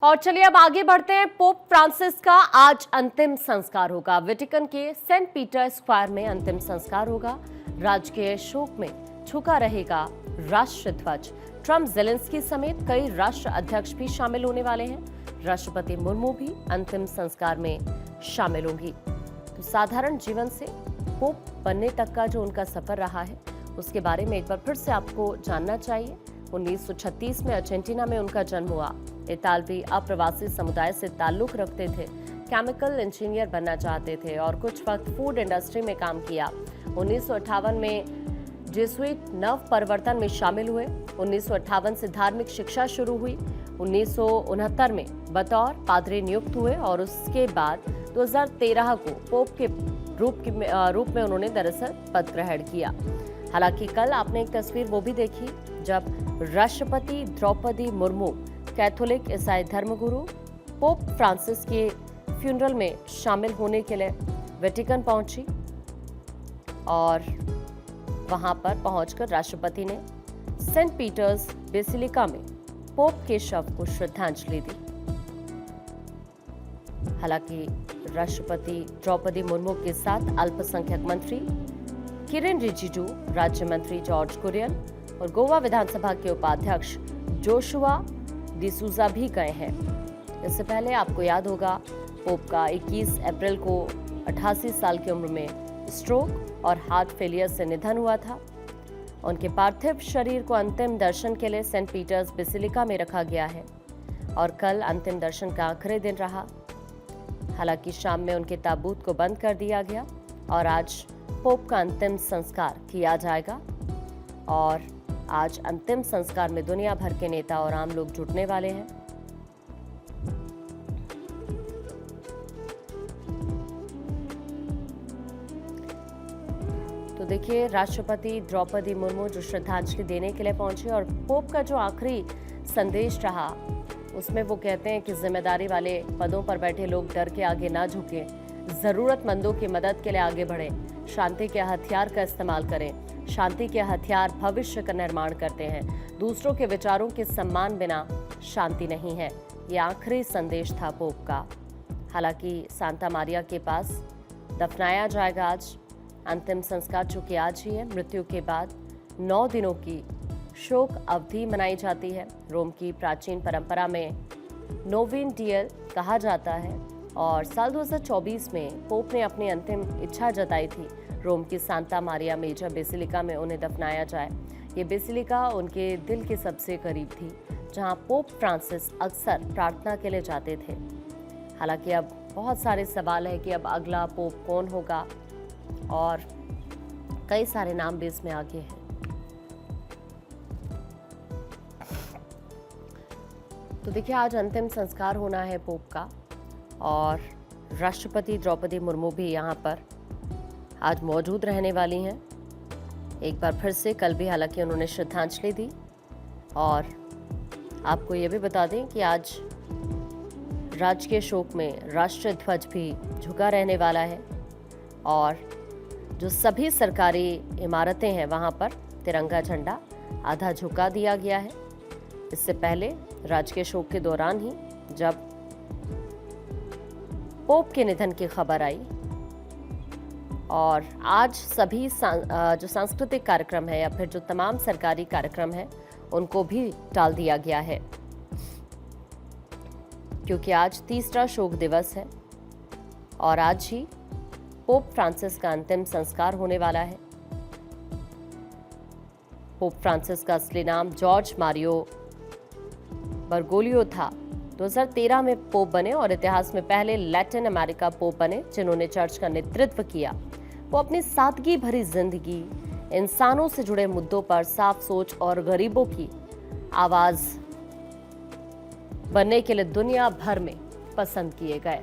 और चलिए अब आगे बढ़ते हैं। पोप फ्रांसिस का आज अंतिम संस्कार होगा। वेटिकन के सेंट पीटर स्क्वायर में अंतिम संस्कार होगा। राजकीय शोक में झुका रहेगा राष्ट्र ध्वज। ट्रंप, जेलेंस्की समेत कई राष्ट्र अध्यक्ष भी शामिल होने वाले हैं। राष्ट्रपति मुर्मू भी अंतिम संस्कार में शामिल होंगी। तो साधारण जीवन से पोप बनने तक का जो उनका सफर रहा है उसके बारे में एक बार फिर से आपको जानना चाहिए। 1936 में अर्जेंटीना में उनका जन्म हुआ। इतालवी अप्रवासी समुदाय से ताल्लुक रखते थे। केमिकल इंजीनियर बनना चाहते थे और कुछ वक्त फूड इंडस्ट्री में काम किया। 1958 में जेसुइट नव परिवर्तन में शामिल हुए। 1958 से धार्मिक शिक्षा शुरू हुई। 1969 में बतौर पादरी नियुक्त हुए और उसके बाद 2013 को पोप के रूप में उन्होंने दरअसल पद ग्रहण किया। हालांकि कल आपने एक तस्वीर वो भी देखी जब राष्ट्रपति द्रौपदी मुर्मू कैथोलिक ईसाई धर्मगुरु पोप फ्रांसिस के फ्यूनरल में शामिल होने के लिए वेटिकन पहुंची और वहां पर पहुंचकर राष्ट्रपति ने सेंट पीटर्स बेसिलिका में पोप के शव को श्रद्धांजलि दी। हालांकि राष्ट्रपति द्रौपदी मुर्मू के साथ अल्पसंख्यक मंत्री किरेन रिजिजू, राज्य मंत्री जॉर्ज कुरियन और गोवा विधानसभा के उपाध्यक्ष जोशुआ डिसूजा भी गए हैं। इससे पहले आपको याद होगा पोप का 21 अप्रैल को 88 साल की उम्र में स्ट्रोक और हार्ट फेलियर से निधन हुआ था। उनके पार्थिव शरीर को अंतिम दर्शन के लिए सेंट पीटर्स बेसिलिका में रखा गया है और कल अंतिम दर्शन का आखिरी दिन रहा। हालांकि शाम में उनके ताबूत को बंद कर दिया गया और आज पोप का अंतिम संस्कार किया जाएगा और आज अंतिम संस्कार में दुनिया भर के नेता और आम लोग जुटने वाले हैं। तो देखिए, राष्ट्रपति द्रौपदी मुर्मू जो श्रद्धांजलि देने के लिए पहुंचे और पोप का जो आखिरी संदेश रहा उसमें वो कहते हैं कि जिम्मेदारी वाले पदों पर बैठे लोग डर के आगे ना झुकें, जरूरतमंदों की मदद के लिए आगे बढ़ें, शांति के हथियार का इस्तेमाल करें। शांति के हथियार भविष्य का निर्माण करते हैं। दूसरों के विचारों के सम्मान बिना शांति नहीं है। ये आखिरी संदेश था पोप का। हालांकि सांता मारिया के पास दफनाया जाएगा आज। अंतिम संस्कार चूंकि आज ही है, मृत्यु के बाद 9 दिनों की शोक अवधि मनाई जाती है। रोम की प्राचीन परंपरा में नोविन डियल कहा जाता है और साल 2024 में पोप ने अपनी अंतिम इच्छा जताई थी रोम की सांता मारिया मेजर बेसिलिका में उन्हें दफनाया जाए। ये बेसिलिका उनके दिल के सबसे करीब थी, जहां पोप फ्रांसिस अक्सर प्रार्थना के लिए जाते थे। हालांकि अब बहुत सारे सवाल है कि अब अगला पोप कौन होगा और कई सारे नाम भी इसमें आगे हैं। तो देखिए, आज अंतिम संस्कार होना है पोप का और राष्ट्रपति द्रौपदी मुर्मू भी यहाँ पर आज मौजूद रहने वाली हैं। एक बार फिर से कल भी हालांकि उन्होंने श्रद्धांजलि दी और आपको ये भी बता दें कि आज राजकीय शोक में राष्ट्रीय ध्वज भी झुका रहने वाला है और जो सभी सरकारी इमारतें हैं वहाँ पर तिरंगा झंडा आधा झुका दिया गया है। इससे पहले राजकीय शोक के दौरान ही जब पोप के निधन की खबर आई और आज सभी जो सांस्कृतिक कार्यक्रम है या फिर जो तमाम सरकारी कार्यक्रम है उनको भी टाल दिया गया है, क्योंकि आज तीसरा शोक दिवस है और आज ही पोप फ्रांसिस का अंतिम संस्कार होने वाला है। पोप फ्रांसिस का असली नाम जॉर्ज मारियो बर्गोलियो था। 2013 में पोप बने और इतिहास में पहले लैटिन अमेरिका पोप बने जिन्होंने चर्च का नेतृत्व किया। वो अपनी सादगी भरी जिंदगी, इंसानों से जुड़े मुद्दों पर साफ सोच और गरीबों की आवाज बनने के लिए दुनिया भर में पसंद किए गए।